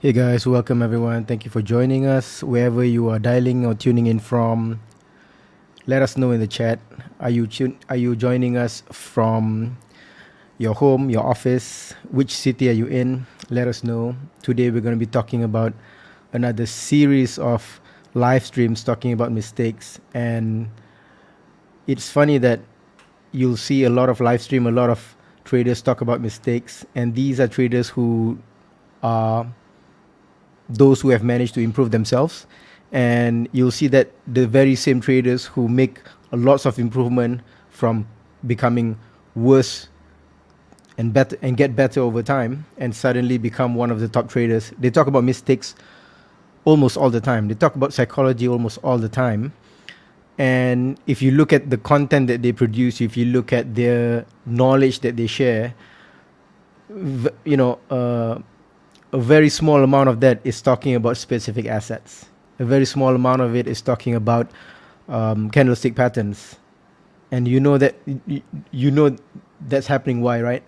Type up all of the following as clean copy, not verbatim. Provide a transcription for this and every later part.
Hey guys, welcome everyone. Thank you for joining us. Wherever you are dialing or tuning in from, let us know in the chat. Are you joining us from your home, your office? Which city are you in? Let us know. Today we're going to be talking about another series of live streams talking about mistakes. And it's funny that you'll see a lot of live stream, a lot of traders talk about mistakes, and these are traders who are those who have managed to improve themselves. And you'll see that the very same traders who make lots of improvement from becoming worse and better and get better over time and suddenly become one of the top traders, they talk about mistakes almost all the time. They talk about psychology almost all the time. And if you look at the content that they produce, if you look at their knowledge that they share, you know, a very small amount of that is talking about specific assets. A very small amount of it is talking about candlestick patterns. And you know that's happening. Why, right?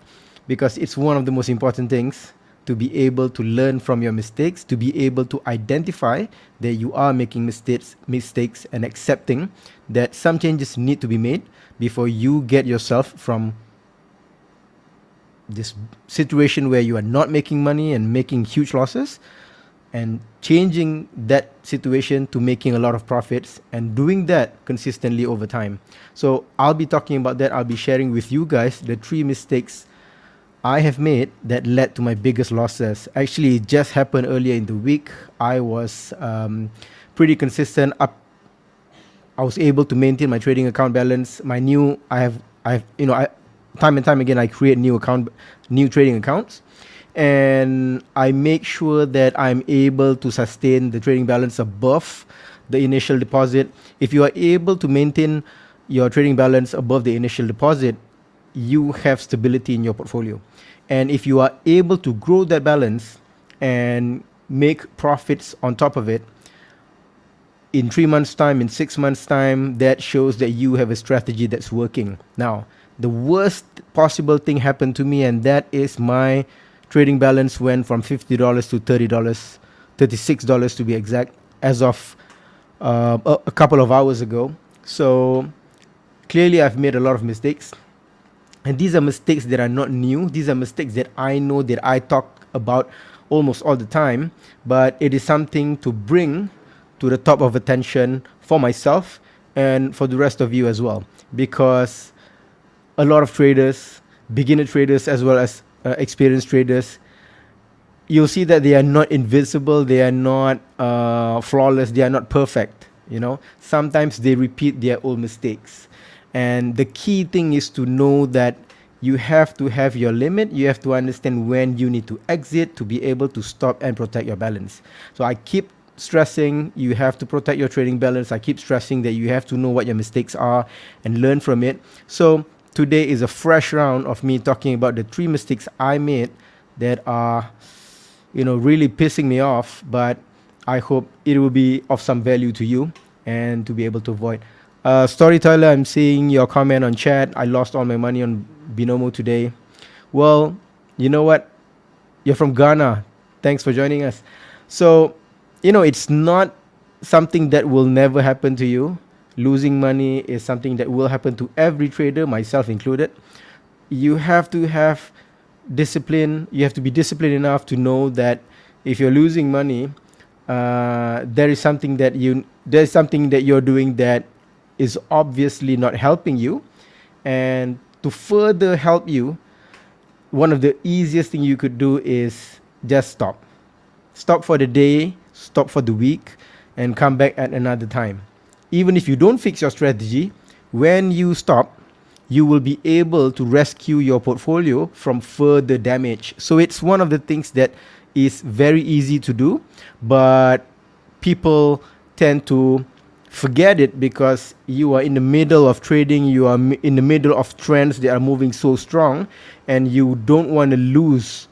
Because it's one of the most important things to be able to learn from your mistakes, to be able to identify that you are making mistakes and accepting that some changes need to be made before you get yourself from this situation where you are not making money and making huge losses and changing that situation to making a lot of profits and doing that consistently over time. So I'll be talking about that. I'll be sharing with you guys the 3 mistakes I have made that led to my biggest losses. Actually, it just happened earlier in the week. I was pretty consistent. I was able to maintain my trading account balance. Time and time again, I create new trading accounts, and I make sure that I'm able to sustain the trading balance above the initial deposit. If you are able to maintain your trading balance above the initial deposit, you have stability in your portfolio. And if you are able to grow that balance and make profits on top of it, in 3 months' time, in 6 months' time, that shows that you have a strategy that's working. Now, the worst possible thing happened to me, and that is my trading balance went from $50 to $30, $36 to be exact, as of a couple of hours ago. So clearly, I've made a lot of mistakes. And these are mistakes that are not new. These are mistakes that I know that I talk about almost all the time, but it is something to bring to the top of attention for myself and for the rest of you as well. Because a lot of traders, beginner traders as well as experienced traders, you'll see that they are not invincible, they are not flawless, they are not perfect. Sometimes they repeat their old mistakes. And the key thing is to know that you have to have your limit. You have to understand when you need to exit to be able to stop and protect your balance. So I keep stressing you have to protect your trading balance. I keep stressing that you have to know what your mistakes are and learn from it. So today is a fresh round of me talking about the 3 mistakes I made that are, really pissing me off, but I hope it will be of some value to you and to be able to avoid. Storyteller, I'm seeing your comment on chat. I lost all my money on Binomo today. Well, you know what? You're from Ghana. Thanks for joining us. So, it's not something that will never happen to you. Losing money is something that will happen to every trader, myself included. You have to have discipline. You have to be disciplined enough to know that if you're losing money, there is something that you're doing that is obviously not helping you. And to further help you, one of the easiest thing you could do is just stop for the day, stop for the week, and come back at another time. Even if you don't fix your strategy, when you stop, you will be able to rescue your portfolio from further damage. So it's one of the things that is very easy to do, but people tend to forget it because you are in the middle of trading, you are in the middle of trends that are moving so strong, and you don't want to lose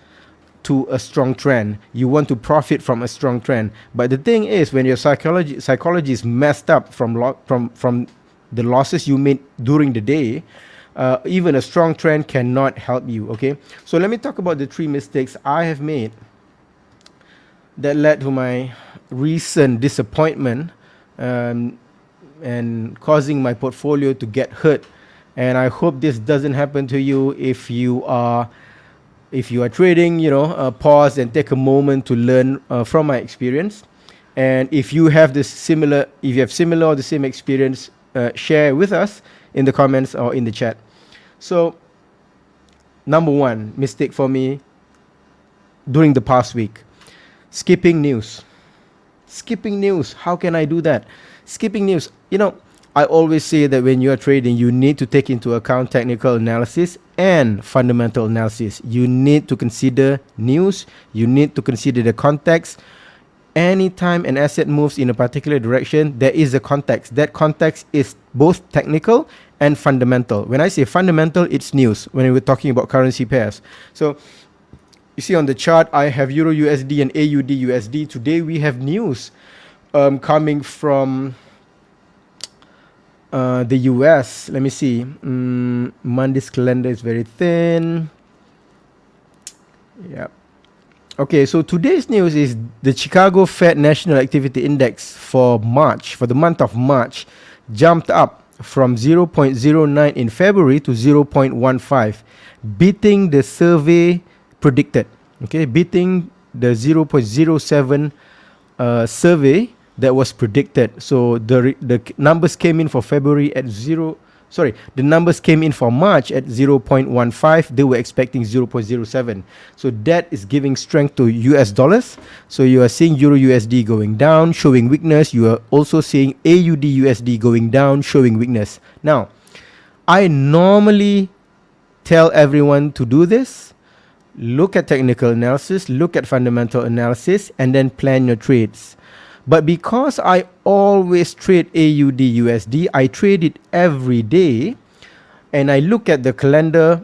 to a strong trend. You want to profit from a strong trend. But the thing is, when your psychology is messed up from the losses you made during the day, even a strong trend cannot help you. Okay, so let me talk about the 3 mistakes I have made that led to my recent disappointment, um, and causing my portfolio to get hurt. And I hope this doesn't happen to you. If you are trading, pause and take a moment to learn from my experience. And if you have similar or the same experience, share with us in the comments or in the chat. So, number one mistake for me during the past week: skipping news. Skipping news. How can I do that? Skipping news. I always say that when you are trading, you need to take into account technical analysis and fundamental analysis. You need to consider news. You need to consider the context. Anytime an asset moves in a particular direction, there is a context. That context is both technical and fundamental. When I say fundamental, it's news when we're talking about currency pairs. So you see on the chart, I have Euro USD and AUD USD. Today we have news coming from the US. Let me see. Monday's calendar is very thin. Yeah. Okay, so today's news is the Chicago Fed National Activity Index for March, for the month of March, jumped up from 0.09 in February to 0.15, beating the survey predicted. Okay, beating the 0.07 survey that was predicted. So the numbers came in for February at the numbers came in for March at 0.15. They were expecting 0.07. So that is giving strength to US dollars. So you are seeing Euro USD going down, showing weakness. You are also seeing AUD USD going down, showing weakness. Now, I normally tell everyone to do this. Look at technical analysis, look at fundamental analysis, and then plan your trades. But because I always trade AUD USD, I trade it every day, and I look at the calendar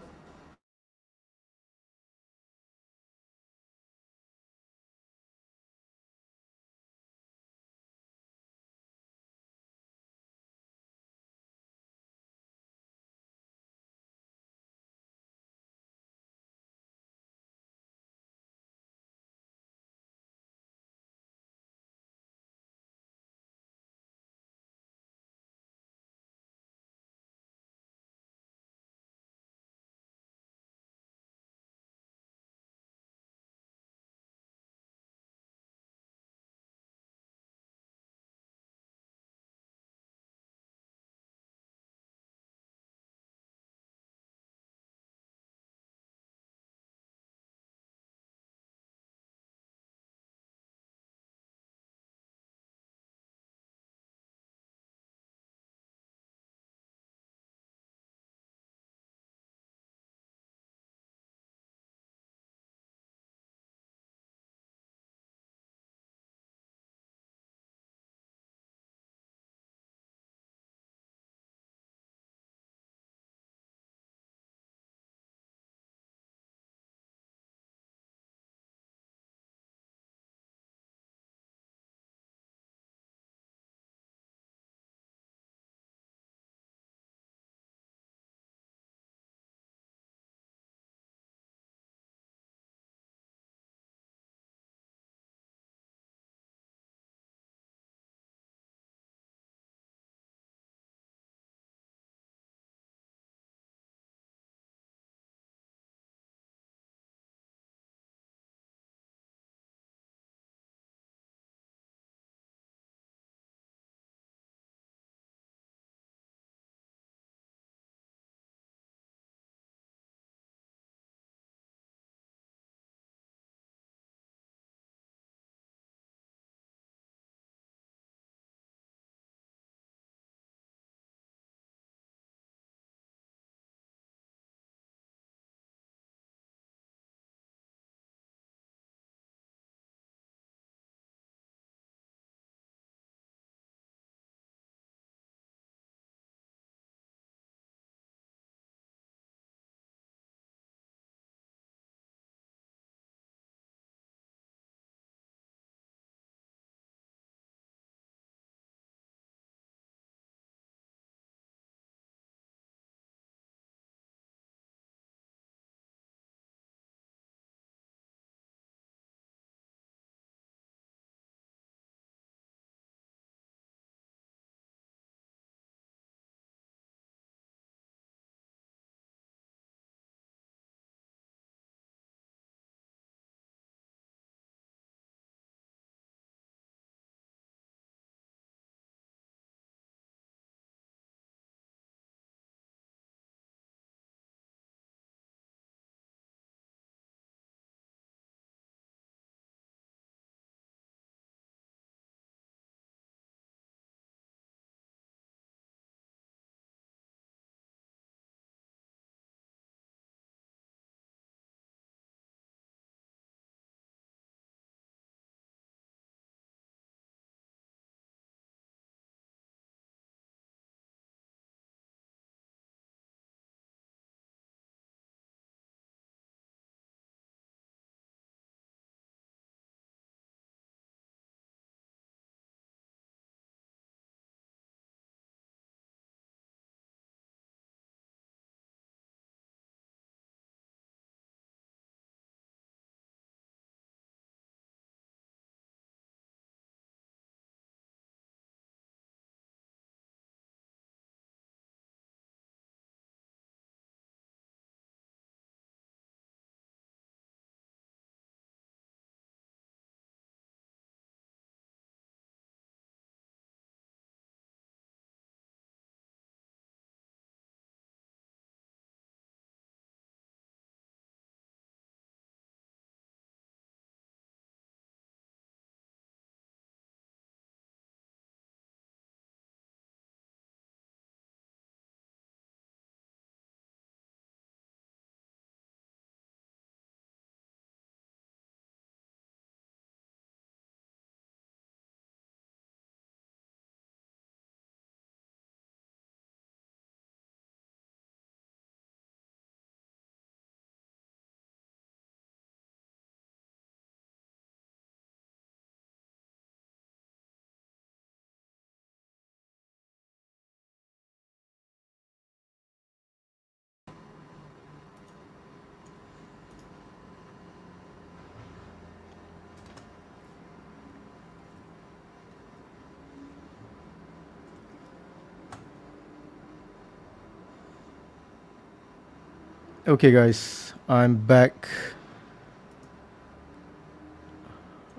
Okay, guys, I'm back.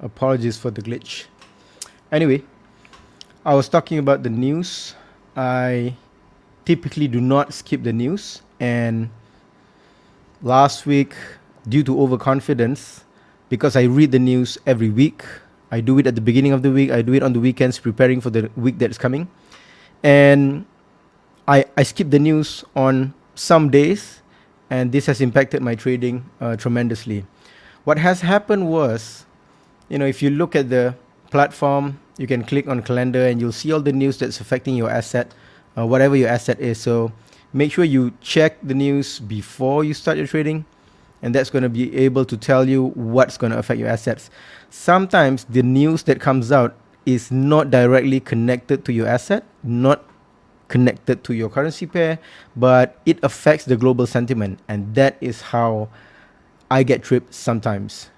Apologies for the glitch. Anyway, I was talking about the news. I typically do not skip the news, and last week, due to overconfidence, because I read the news every week, I do it at the beginning of the week, I do it on the weekends, preparing for the week that's coming, and I skip the news on some days, and this has impacted my trading tremendously. What has happened was, if you look at the platform, you can click on calendar and you'll see all the news that's affecting your asset, whatever your asset is. So make sure you check the news before you start your trading, and that's going to be able to tell you what's going to affect your assets. Sometimes the news that comes out is not directly connected to your asset, not connected to your currency pair, but it affects the global sentiment, and that is how I get tripped sometimes.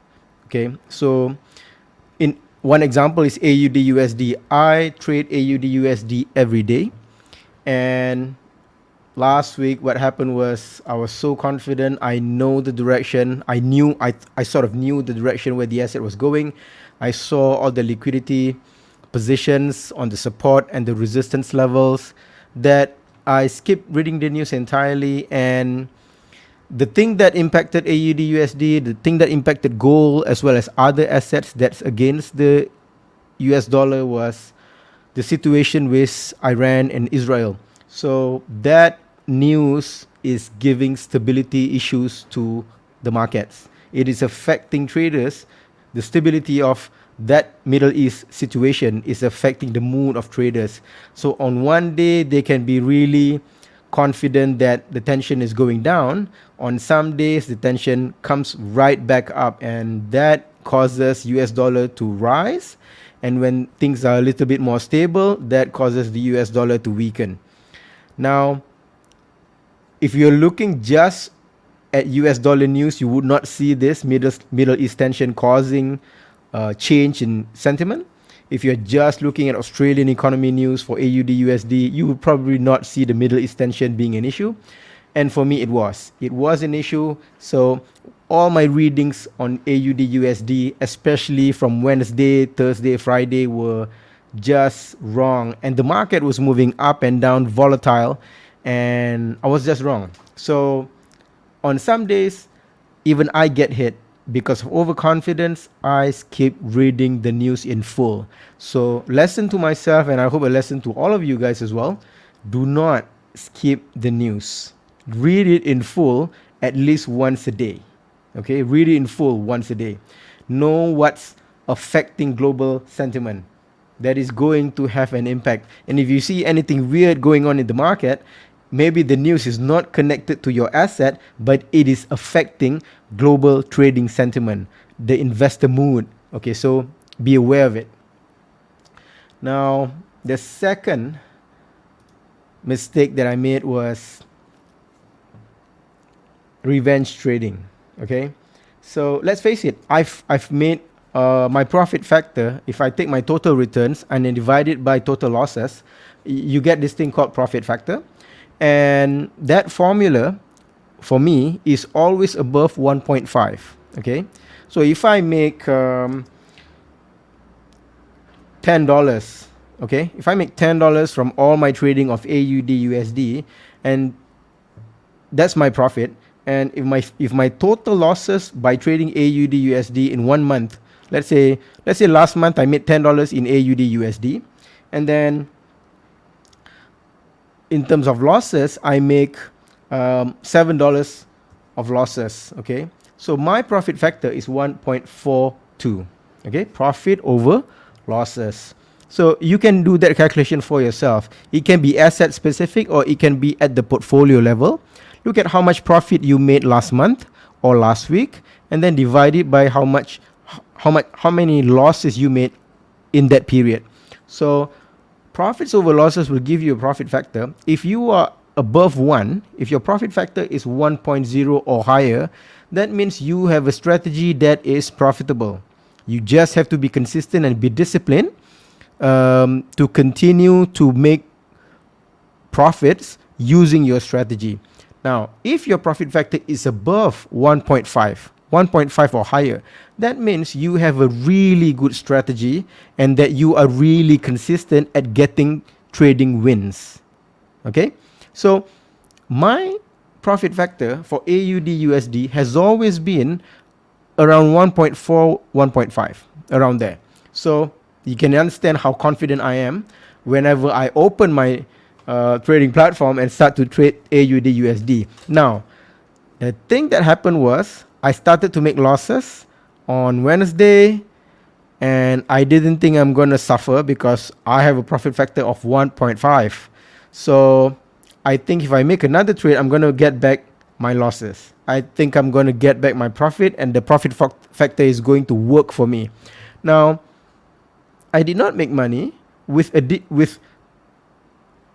Okay, so in one example is AUD USD. I trade AUD USD every day, and last week what happened was I was so confident. I know the direction. I sort of knew the direction where the asset was going. I saw all the liquidity positions on the support and the resistance levels, that I skipped reading the news entirely. And the thing that impacted AUD USD, the thing that impacted gold as well as other assets that's against the US dollar, was the situation with Iran and Israel. So that news is giving stability issues to the markets. It is affecting traders. The stability of that Middle East situation is affecting the mood of traders. So on one day, they can be really confident that the tension is going down. On some days, the tension comes right back up, and that causes US dollar to rise. And when things are a little bit more stable, that causes the US dollar to weaken. Now, if you're looking just at US dollar news, you would not see this Middle East tension causing change in sentiment. If you're just looking at Australian economy news for AUD USD, you would probably not see the Middle East tension being an issue. And for me, it was an issue. So all my readings on AUD USD, especially from Wednesday, Thursday, Friday, were just wrong. And the market was moving up and down, volatile, and I was just wrong. So on some days, even I get hit. Because of overconfidence, I skip reading the news in full. So lesson to myself, and I hope a lesson to all of you guys as well: do not skip the news. Read it in full at least once a day. Okay, read it in full once a day. Know what's affecting global sentiment. That is going to have an impact. And if you see anything weird going on in the market, maybe the news is not connected to your asset, but it is affecting global trading sentiment, the investor mood. Okay, so be aware of it. Now, the second mistake that I made was revenge trading. Okay, so let's face it, I've made my profit factor. If I take my total returns and then divide it by total losses, you get this thing called profit factor. And that formula for me is always above 1.5. Okay, so if I make $10, okay, if I make $10 from all my trading of AUD USD, and that's my profit, and if my total losses by trading AUD USD in 1 month, let's say last month I made $10 in AUD USD, and then in terms of losses, I make $7 of losses. Okay, so my profit factor is 1.42. Okay, profit over losses. So you can do that calculation for yourself. It can be asset specific or it can be at the portfolio level. Look at how much profit you made last month or last week, and then divide it by how many losses you made in that period. So profits over losses will give you a profit factor. If you are above 1, if your profit factor is 1.0 or higher, that means you have a strategy that is profitable. You just have to be consistent and be disciplined to continue to make profits using your strategy. Now, if your profit factor is above 1.5 or higher, that means you have a really good strategy and that you are really consistent at getting trading wins. Okay, so my profit factor for AUD USD has always been around 1.4, 1.5, around there. So you can understand how confident I am whenever I open my trading platform and start to trade AUD USD. Now, the thing that happened was I started to make losses on Wednesday, and I didn't think I'm going to suffer because I have a profit factor of 1.5. So I think if I make another trade, I'm going to get back my losses. I think I'm going to get back my profit, and the profit factor is going to work for me. Now, I did not make money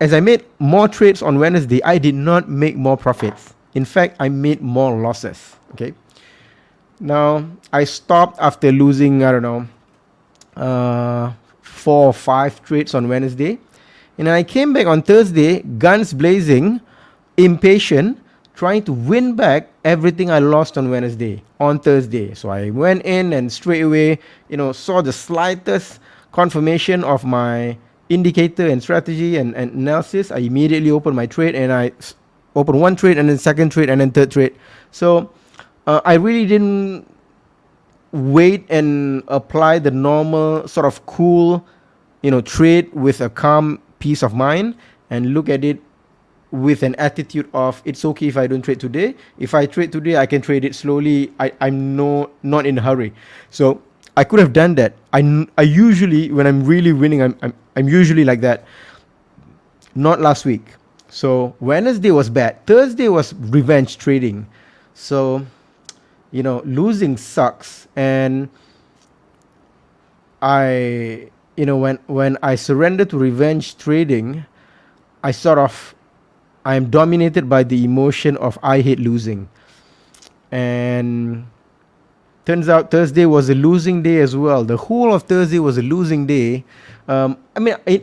as I made more trades on Wednesday, I did not make more profits. In fact, I made more losses. Okay. Now, I stopped after losing, I don't know, 4 or 5 trades on Wednesday. And I came back on Thursday, guns blazing, impatient, trying to win back everything I lost on Wednesday, on Thursday. So I went in and straight away, saw the slightest confirmation of my indicator and strategy and analysis. I immediately opened my trade, and I opened one trade and then second trade and then third trade. So I really didn't wait and apply the normal sort of cool, trade with a calm peace of mind and look at it with an attitude of it's okay if I don't trade today. If I trade today, I can trade it slowly. I'm not in a hurry. So I could have done that. I usually, when I'm really winning, I'm usually like that. Not last week. So Wednesday was bad. Thursday was revenge trading. So, losing sucks. And when I surrendered to revenge trading, I'm dominated by the emotion of I hate losing. And turns out Thursday was a losing day as well. The whole of Thursday was a losing day.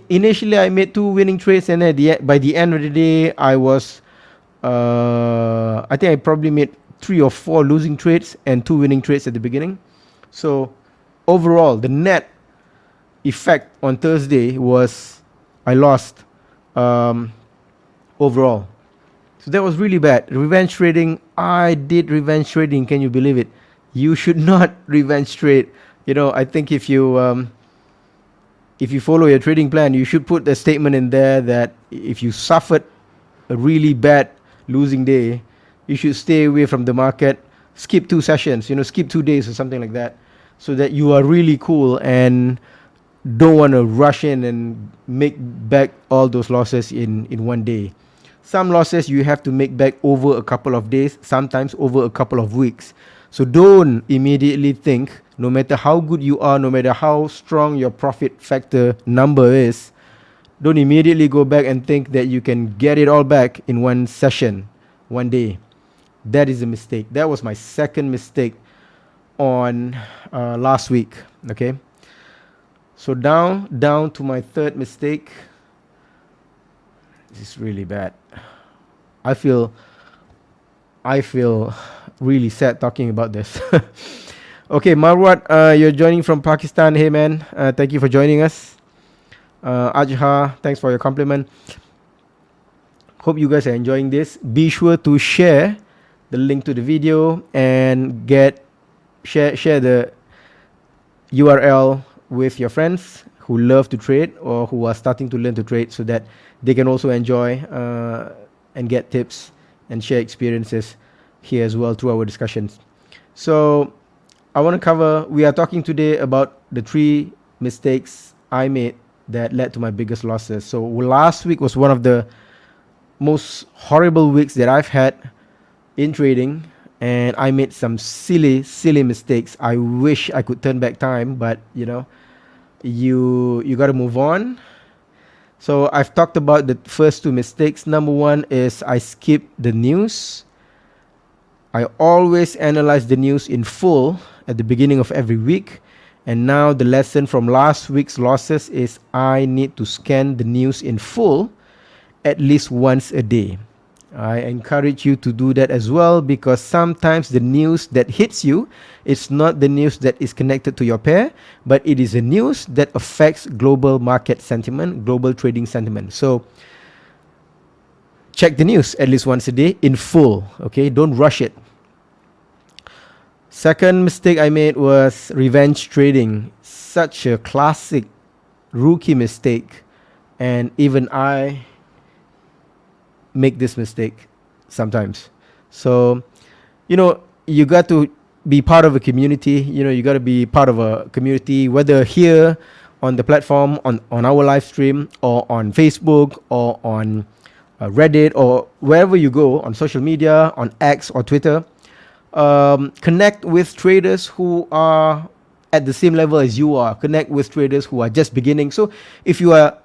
Initially I made 2 winning trades, and by the end of the day, I think I probably made 3 or 4 losing trades and 2 winning trades at the beginning. So overall, the net effect on Thursday was I lost overall. So that was really bad. Revenge trading. I did revenge trading. Can you believe it? You should not revenge trade. I think if you follow your trading plan, you should put the statement in there that if you suffered a really bad losing day, you should stay away from the market, skip 2 sessions, skip 2 days or something like that, so that you are really cool and don't want to rush in and make back all those losses in one day. Some losses you have to make back over a couple of days, sometimes over a couple of weeks. So don't immediately think, no matter how good you are, no matter how strong your profit factor number is, don't immediately go back and think that you can get it all back in one session, one day. That is a mistake. That was my second mistake on last week. Okay. So down to my third mistake. This is really bad. I feel really sad talking about this. Okay, Marwat, you're joining from Pakistan. Hey man, thank you for joining us. Ajha, thanks for your compliment. Hope you guys are enjoying this. Be sure to share the link to the video and share the URL with your friends who love to trade or who are starting to learn to trade, so that they can also enjoy and get tips and share experiences here as well through our discussions. So we are talking today about the 3 mistakes I made that led to my biggest losses. So last week was one of the most horrible weeks that I've had in trading, and I made some silly mistakes. I wish I could turn back time, but you got to move on. So I've talked about the first 2 mistakes. Number 1 is I skip the news. I always analyze the news in full at the beginning of every week. And now the lesson from last week's losses is I need to scan the news in full at least once a day. I encourage you to do that as well, because sometimes the news that hits you, it's not the news that is connected to your pair, but it is a news that affects global market sentiment, global trading sentiment. So check the news at least once a day in full, okay? Don't rush it. Second mistake I made was revenge trading. Such a classic rookie mistake, and even I make this mistake sometimes. So, you got to be part of a community. You got to be part of a community, whether here on the platform, on our live stream, or on Facebook, or on Reddit, or wherever you go, on social media, on X or Twitter. Connect with traders who are at the same level as you are. Connect with traders who are just beginning. So if you are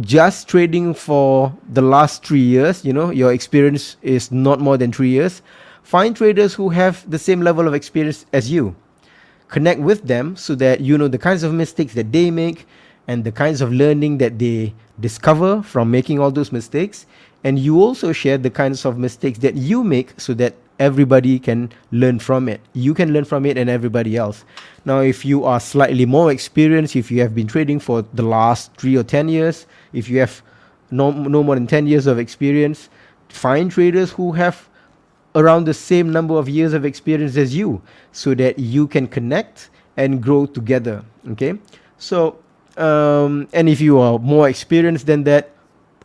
just trading for the last 3 years, your experience is not more than 3 years, find traders who have the same level of experience as you. Connect with them so that you know the kinds of mistakes that they make and the kinds of learning that they discover from making all those mistakes. And you also share the kinds of mistakes that you make so that everybody can learn from it. You can learn from it and everybody else. Now, if you are slightly more experienced, if you have been trading for the last 3 or 10 years, if you have no more than 10 years of experience, find traders who have around the same number of years of experience as you, so that you can connect and grow together. Okay, so and if you are more experienced than that,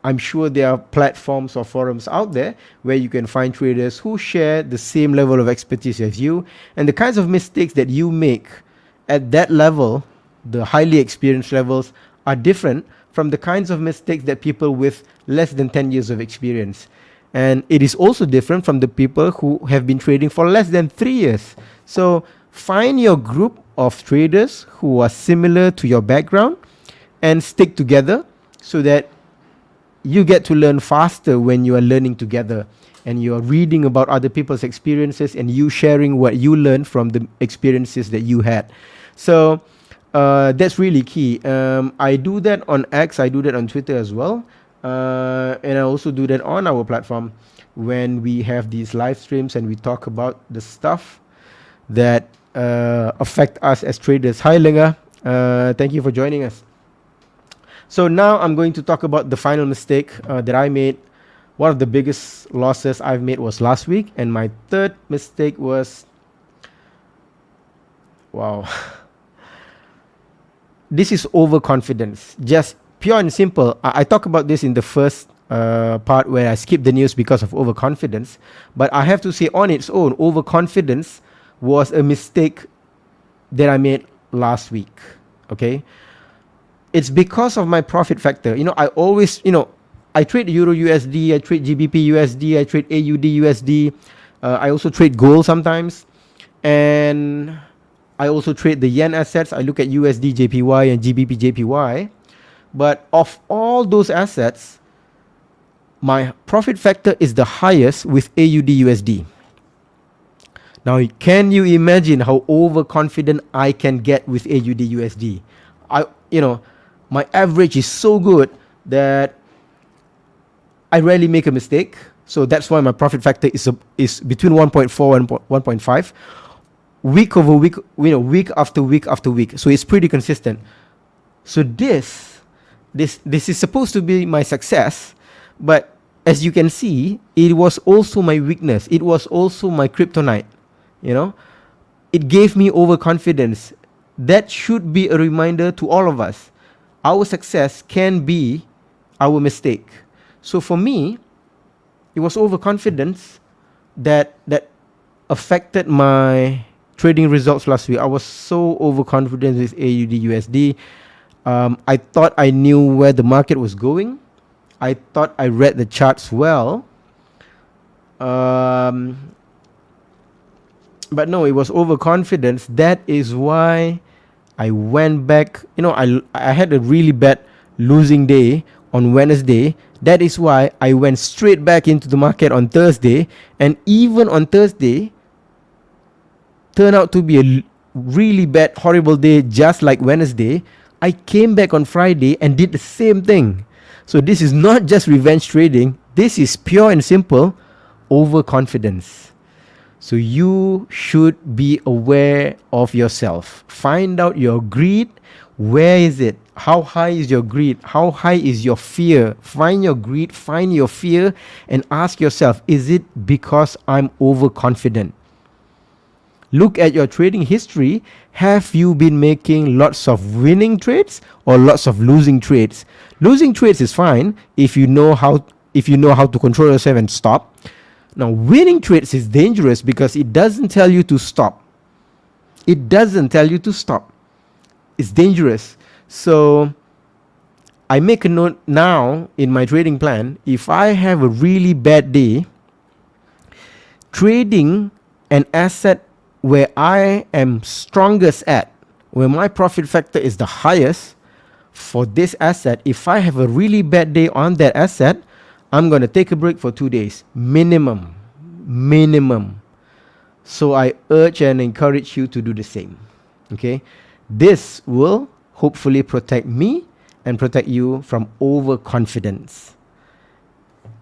I'm sure there are platforms or forums out there where you can find traders who share the same level of expertise as you, and the kinds of mistakes that you make at that level, the highly experienced levels, are different from the kinds of mistakes that people with less than 10 years of experience. And it is also different from the people who have been trading for less than 3 years. So find your group of traders who are similar to your background and stick together so that you get to learn faster when you are learning together and you are reading about other people's experiences and you sharing what you learned from the experiences that you had. So that's really key. I do that on X, I do that on Twitter as well. And I also do that on our platform when we have these live streams and we talk about the stuff that affect us as traders. Hi, Lenga. Thank you for joining us. So now I'm going to talk about the final mistake that I made. One of the biggest losses I've made was last week. And my third mistake was, wow. This is overconfidence. Just pure and simple. I talk about this in the first part where I skipped the news because of overconfidence. But I have to say, on its own, overconfidence was a mistake that I made last week. Okay? It's because of my profit factor. I always, I trade Euro USD, I trade GBP USD, I trade AUD USD. I also trade gold sometimes. And I also trade the yen assets. I look at USD JPY and GBP JPY. But of all those assets, my profit factor is the highest with AUD USD. Now, can you imagine how overconfident I can get with AUD USD? My average is so good that I rarely make a mistake. So that's why my profit factor is between 1.4 and 1.5. Week over week, week after week after week. So it's pretty consistent. So this is supposed to be my success, but as you can see, it was also my weakness. It was also my kryptonite. It gave me overconfidence. That should be a reminder to all of us. Our success can be our mistake. So for me, it was overconfidence that affected my trading results last week. I was so overconfident with AUD USD. I thought I knew where the market was going. I thought I read the charts well. But no, it was overconfidence. That is why I went back. I had a really bad losing day on Wednesday. That is why I went straight back into the market on Thursday. And even on Thursday, turned out to be a really bad, horrible day, just like Wednesday. I came back on Friday and did the same thing. So this is not just revenge trading. This is pure and simple overconfidence. So you should be aware of yourself. Find out your greed. Where is it? How high is your greed? How high is your fear? Find your greed, find your fear, and ask yourself, is it because I'm overconfident? Look at your trading history. Have you been making lots of winning trades or lots of losing trades? Losing trades is fine if you know how to control yourself and stop. Now, winning trades is dangerous because it doesn't tell you to stop. It doesn't tell you to stop. It's dangerous. So I make a note now in my trading plan. If I have a really bad day, trading an asset where I am strongest at, where my profit factor is the highest for this asset, if I have a really bad day on that asset, I'm going to take a break for 2 days. Minimum. So I urge and encourage you to do the same. Okay? This will hopefully protect me and protect you from overconfidence.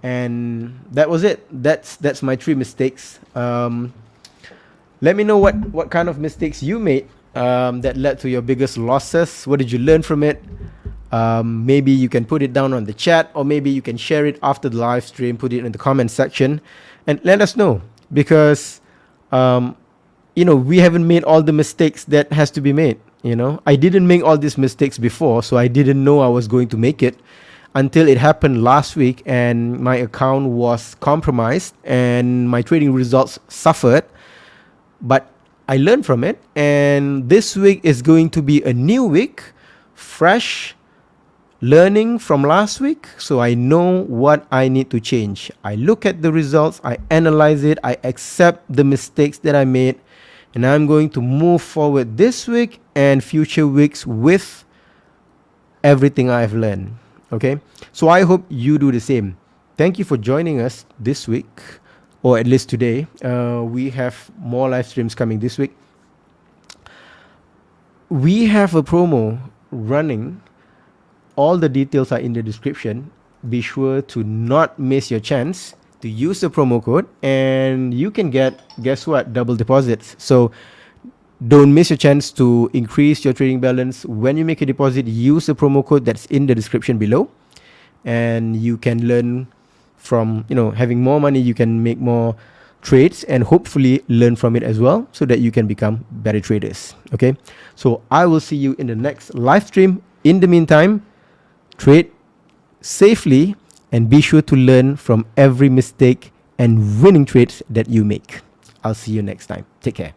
And that was it. That's my 3 mistakes. Let me know what kind of mistakes you made that led to your biggest losses. What did you learn from it? Maybe you can put it down on the chat, or maybe you can share it after the live stream, put it in the comment section, and let us know, because we haven't made all the mistakes that has to be made. I didn't make all these mistakes before, so I didn't know I was going to make it until it happened last week and my account was compromised and my trading results suffered. But I learned from it, and this week is going to be a new week, fresh, learning from last week, so I know what I need to change. I look at the results, I analyze it, I accept the mistakes that I made, and I'm going to move forward this week and future weeks with everything I've learned. Okay, so I hope you do the same. Thank you for joining us this week, or at least today. We have more live streams coming this week. We have a promo running. All the details are in the description. Be sure to not miss your chance to use the promo code, and you can get, guess what, double deposits. So don't miss your chance to increase your trading balance. When you make a deposit, use the promo code that's in the description below, and you can learn from having more money. You can make more trades and hopefully learn from it as well, so that you can become better traders. Okay, so I will see you in the next live stream. In the meantime, trade safely and be sure to learn from every mistake and winning trades that you make. I'll see you next time. Take care.